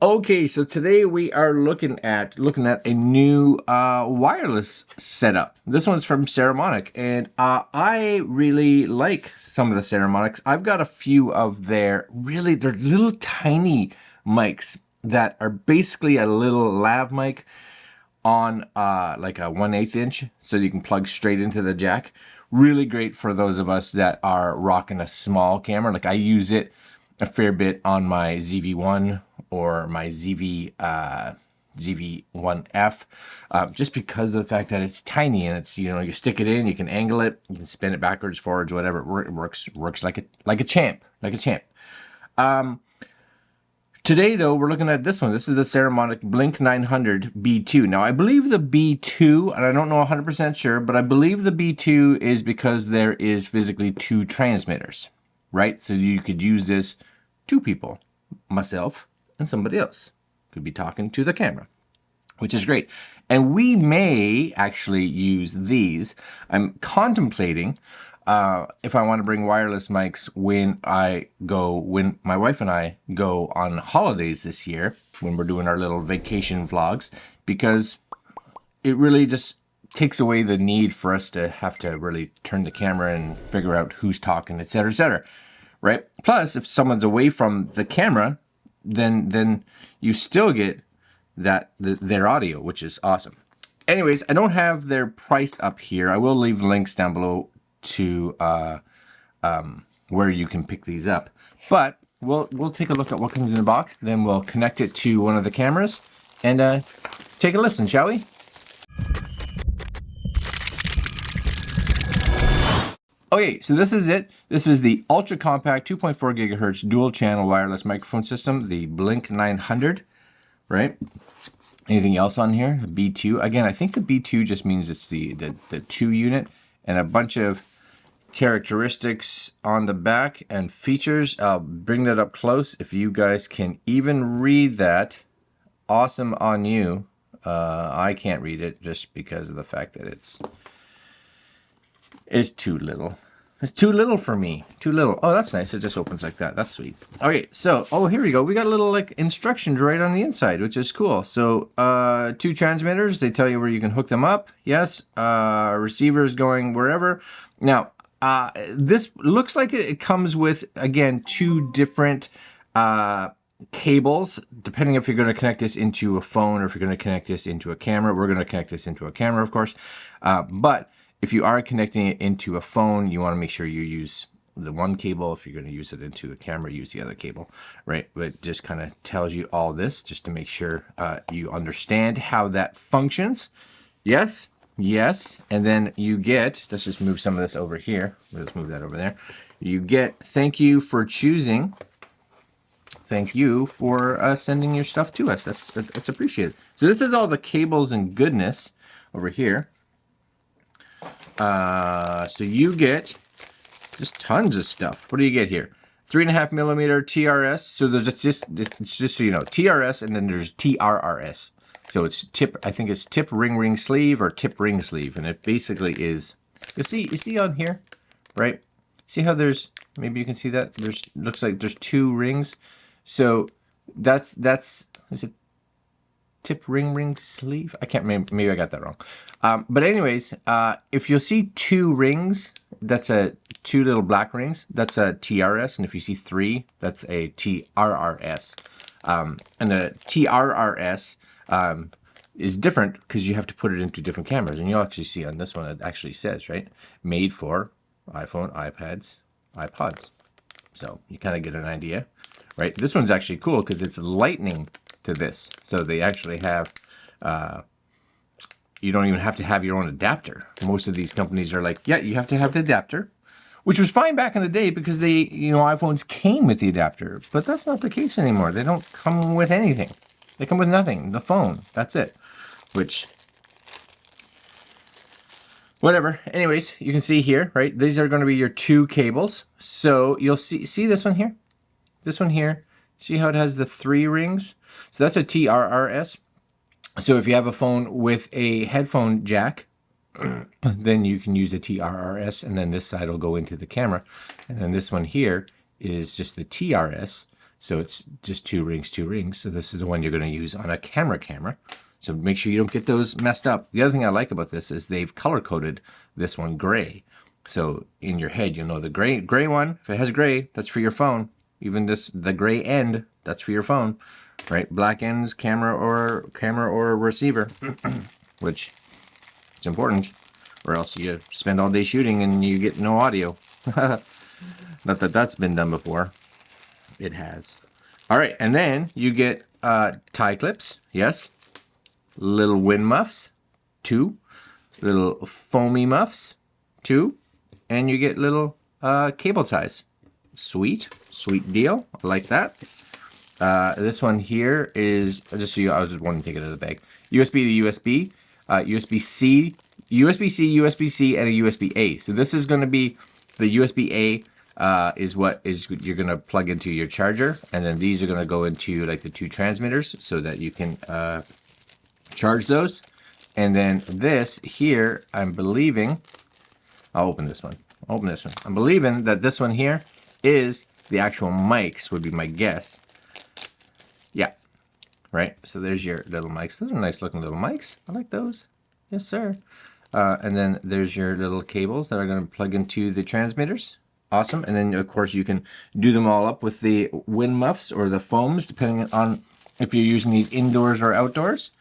Okay, so today we are looking at a new wireless setup. This one's from Saramonic, and I really like some of the Saramonics. I've got a few of they're little tiny mics that are basically a little lav mic on like a 1/8 inch, so you can plug straight into the jack. Really great for those of us that are rocking a small camera. Like I use it a fair bit on my ZV-1 or my ZV-1F, just because of the fact that it's tiny and it's, you stick it in, you can angle it, you can spin it backwards, forwards, whatever. It works like a champ. Today, though, we're looking at this one. This is the Saramonic Blink 900 B2. Now, I believe the B2, and I don't know 100% sure, but I believe the B2 is because there is physically two transmitters, right? So you could use this two people, myself and somebody else. Could be talking to the camera, which is great. And we may actually use these. I'm contemplating if I want to bring wireless mics when my wife and I go on holidays this year, when we're doing our little vacation vlogs, because it really just takes away the need for us to have to really turn the camera and figure out who's talking, etc., right? Plus, if someone's away from the camera, then you still get their audio, which is awesome. Anyways, I don't have their price up here. I will leave links down below to where you can pick these up. But we'll take a look at what comes in the box. Then we'll connect it to one of the cameras and take a listen, shall we? Okay, so this is it. This is the ultra compact 2.4 gigahertz dual channel wireless microphone system, the Blink 900, right? Anything else on here? B2. Again, I think the B2 just means it's the 2 unit, and a bunch of characteristics on the back and features. I'll bring that up close if you guys can even read that. Awesome on you. I can't read it just because of the fact that it's too little. It's too little for me. Too little. Oh, that's nice. It just opens like that. That's sweet. Okay, so, here we go. We got a little like instructions right on the inside, which is cool. So, 2 transmitters. They tell you where you can hook them up. Yes. Receivers going wherever. Now, this looks like it comes with, again, 2 different cables, depending if you're going to connect this into a phone or if you're going to connect this into a camera. We're going to connect this into a camera, of course. But if you are connecting it into a phone, you want to make sure you use the one cable. If you're going to use it into a camera, use the other cable, right? But it just kind of tells you all this just to make sure you understand how that functions. Yes, yes. And then you get, let's just move some of this over here. Let's move that over there. You get, thank you for choosing. Thank you for sending your stuff to us. That's appreciated. So this is all the cables and goodness over here. So you get just tons of stuff. What do you get here? 3.5 millimeter TRS. So there's it's just so you know, TRS, and then there's TRRS. So it's tip. I think it's tip ring sleeve or tip ring sleeve, and it basically is. You see on here, right? See how there's, maybe you can see that looks like there's 2 rings. So that's is it tip ring sleeve? I can't remember. Maybe I got that wrong. But anyways, if you'll see 2 rings, that's 2 little black rings. That's a TRS, and if you see 3, that's a TRRS. And the TRRS is different because you have to put it into different cameras, and you'll actually see on this one it actually says, right, made for iPhone, iPads, iPods. So you kind of get an idea, right? This one's actually cool because it's lightning to this. So they actually have, you don't even have to have your own adapter. Most of these companies are like, yeah, you have to have the adapter, which was fine back in the day because they, iPhones came with the adapter, but that's not the case anymore. They don't come with anything. They come with nothing. The phone, that's it. Which, whatever. Anyways, you can see here, right? These are going to be your 2 cables. So you'll see this one here? This one here. See how it has the 3 rings? So that's a TRRS. So if you have a phone with a headphone jack, then you can use a TRRS, and then this side will go into the camera. And then this one here is just the TRS. So it's just two rings. So this is the one you're going to use on a camera. So make sure you don't get those messed up. The other thing I like about this is they've color coded this one gray. So in your head, you'll know the gray one. If it has gray, that's for your phone. Even the gray end, that's for your phone, right? Black ends, camera or receiver, which is important, or else you spend all day shooting and you get no audio. Not that that's been done before. It has. All right, and then you get tie clips, yes. Little wind muffs, 2. Little foamy muffs, 2. And you get little cable ties. Sweet deal. I like that. This one here is, just so I was just wanting to take it out of the bag. USB to USB, USB-C, USB-C, USB-C, and a USB-A. So this is going to be the USB-A is what is you're going to plug into your charger, and then these are going to go into like the 2 transmitters so that you can charge those. And then this here, I'm believing, I'll open this one. I'm believing that this one here is the actual mics, would be my guess. Yeah, right. So there's your little mics. Those are nice looking little mics. I like those. Yes, sir. And then there's your little cables that are going to plug into the transmitters. Awesome. And then, of course, you can do them all up with the wind muffs or the foams, depending on if you're using these indoors or outdoors.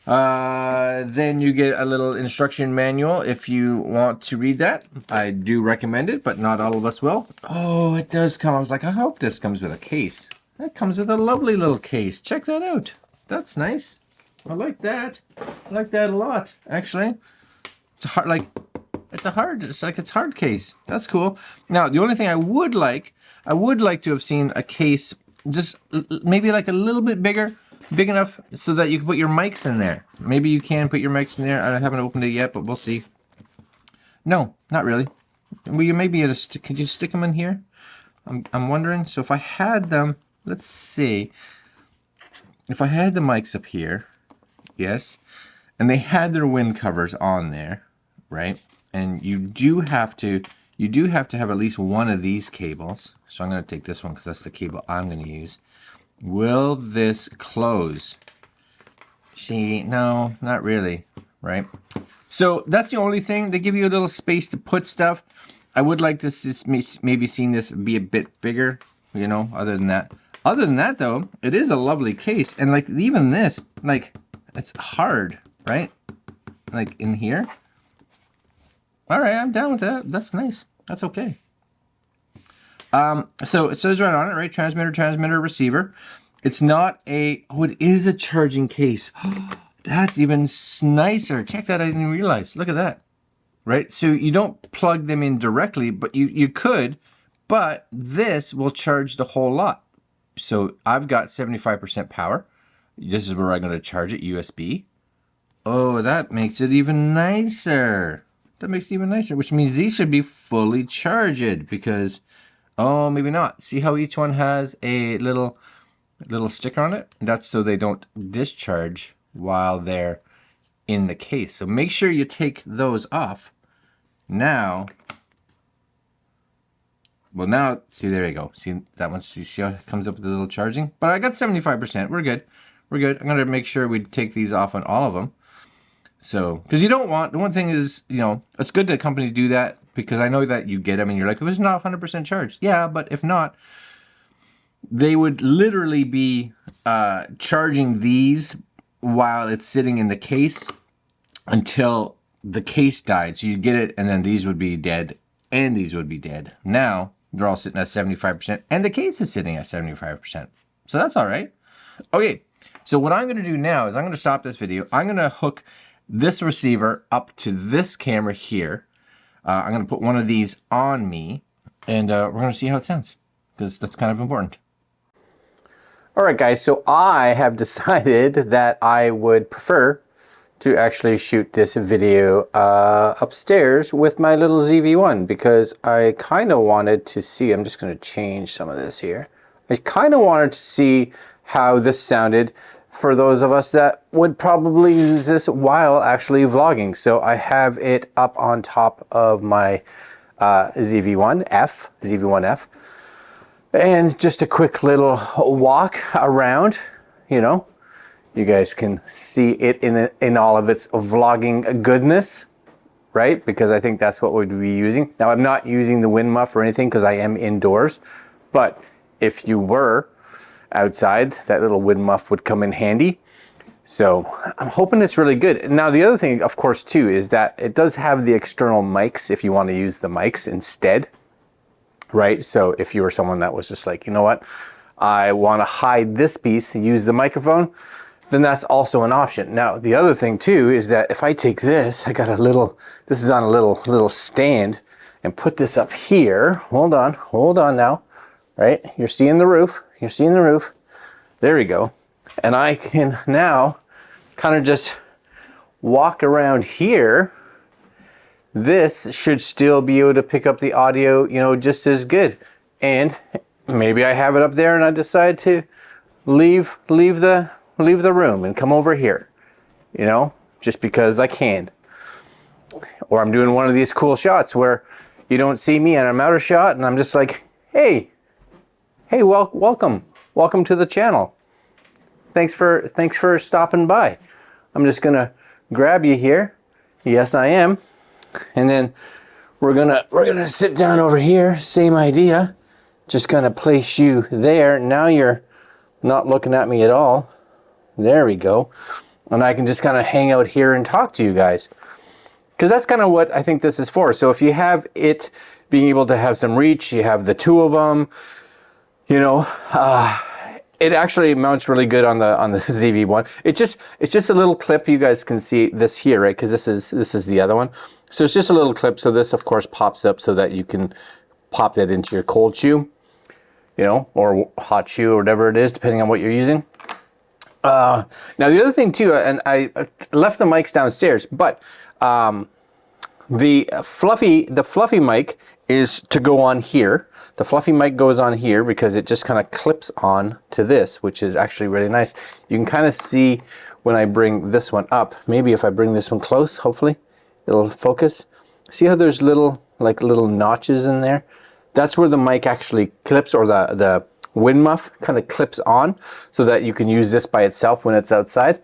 Then you get a little instruction manual if you want to read that. I do recommend it, but not all of us will. Oh, it does come. I was like, I hope this comes with a case. That comes with a lovely little case. Check that out. That's nice. I like that. I like that a lot, actually. It's a hard case. That's cool. Now, the only thing I would like to have seen a case just maybe like a little bit bigger. Big enough so that you can put your mics in there. Maybe you can put your mics in there. I haven't opened it yet, but we'll see. No, not really. Well, you may be able to could you stick them in here? I'm wondering. So if I had them, let's see. If I had the mics up here, yes, and they had their wind covers on there, right? And you do have to have at least one of these cables. So I'm going to take this one because that's the cable I'm going to use. Will this close? See, no, not really, right? So that's the only thing. They give you a little space to put stuff. I would like this maybe seeing this be a bit bigger, you know, other than that though, it is a lovely case. And like even this, like it's hard, right? Like in here. All right, I'm down with that. That's nice. That's okay. So it says right on it, right? Transmitter, receiver. It's not it is a charging case. That's even nicer. Check that, I didn't realize. Look at that, right? So you don't plug them in directly, but you could, but this will charge the whole lot. So I've got 75% power. This is where I'm going to charge it, USB. Oh, that makes it even nicer. Which means these should be fully charged because... Oh, maybe not. See how each one has a little sticker on it? That's so they don't discharge while they're in the case. So make sure you take those off. Now, see, there you go. See that one? See how it comes up with the little charging? But I got 75%. We're good. I'm going to make sure we take these off on all of them. So, because you don't want, the one thing is, you know, it's good that companies do that because I know that you get them and you're like, it was not 100% charged. Yeah, but if not, they would literally be charging these while it's sitting in the case until the case died. So you get it and then these would be dead and these would be dead. Now, they're all sitting at 75% and the case is sitting at 75%. So that's all right. Okay, so what I'm going to do now is I'm going to stop this video. I'm going to hook this receiver up to this camera here. I'm going to put one of these on me, and we're going to see how it sounds, because that's kind of important. All right, guys, so I have decided that I would prefer to actually shoot this video upstairs with my little ZV-1, because I kind of wanted to see, I'm just going to change some of this here. I kind of wanted to see how this sounded for those of us that would probably use this while actually vlogging. So I have it up on top of my ZV-1F. And just a quick little walk around, you know. You guys can see it in all of its vlogging goodness, right? Because I think that's what we'd be using. Now, I'm not using the wind muff or anything because I am indoors, but if you were outside, that little wind muff would come in handy. So I'm hoping it's really good. Now, the other thing, of course, too, is that it does have the external mics if you want to use the mics instead, right? So if you were someone that was just like, you know what, I want to hide this piece and use the microphone, then that's also an option. Now, the other thing too is that if I take this, I got a little, this is on a little stand, and put this up here. Hold on now, right? You're seeing the roof, There we go. And I can now kind of just walk around here. This should still be able to pick up the audio, you know, just as good. And maybe I have it up there and I decide to leave the room and come over here, you know, just because I can. Or I'm doing one of these cool shots where you don't see me and I'm out of shot and I'm just like, hey, welcome to the channel. Thanks for stopping by. I'm just gonna grab you here. Yes, I am. And then we're gonna sit down over here. Same idea. Just gonna place you there. Now you're not looking at me at all. There we go. And I can just kind of hang out here and talk to you guys. Because that's kind of what I think this is for. So if you have it being able to have some reach, you have the two of them, you know, it actually mounts really good on the ZV-1. It's just a little clip. You guys can see this here, right? Because this is the other one. So it's just a little clip. So this, of course, pops up so that you can pop that into your cold shoe, you know, or hot shoe or whatever it is, depending on what you're using. Now the other thing too, and I left the mics downstairs, but the fluffy mic is to go on here. The fluffy mic goes on here because it just kind of clips on to this, which is actually really nice. You can kind of see when I bring this one up. Maybe if I bring this one close, hopefully it'll focus. See how there's little notches in there? That's where the mic actually clips, or the wind muff kind of clips on, so that you can use this by itself when it's outside.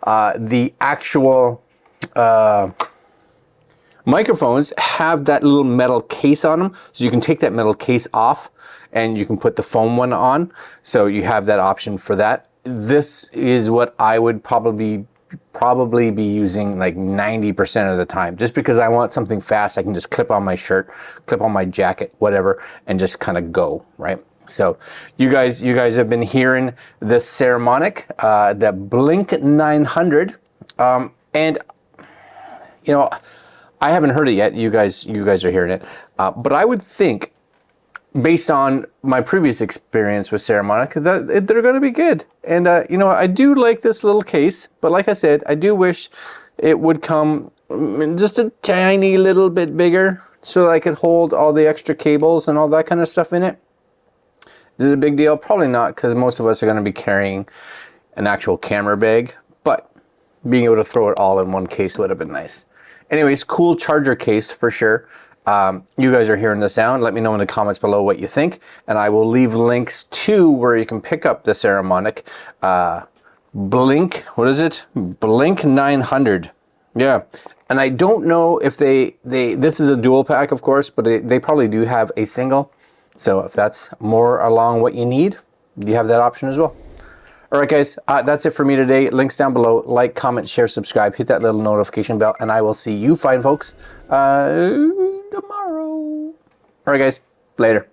The actual microphones have that little metal case on them, so you can take that metal case off and you can put the foam one on, so you have that option for that. This is what I would probably be using like 90% of the time, just because I want something fast. I can just clip on my shirt, clip on my jacket, whatever, and just kind of go, right? So you guys have been hearing the Saramonic, the Blink 900, and you know, I haven't heard it yet. You guys are hearing it, but I would think, based on my previous experience with Saramonic, that they're going to be good. And you know, I do like this little case, but like I said, I do wish it would come just a tiny little bit bigger, so I could hold all the extra cables and all that kind of stuff in it. Is it a big deal? Probably not, because most of us are going to be carrying an actual camera bag, but being able to throw it all in one case would have been nice. Anyways, cool charger case for sure. You guys are hearing the sound. Let me know in the comments below what you think, and I will leave links to where you can pick up the Saramonic Blink. What is it? Blink 900. Yeah, and I don't know if this is a dual pack, of course, but they probably do have a single. So if that's more along what you need, you have that option as well. All right, guys, that's it for me today. Links down below. Like, comment, share, subscribe. Hit that little notification bell, and I will see you fine folks tomorrow. All right, guys, later.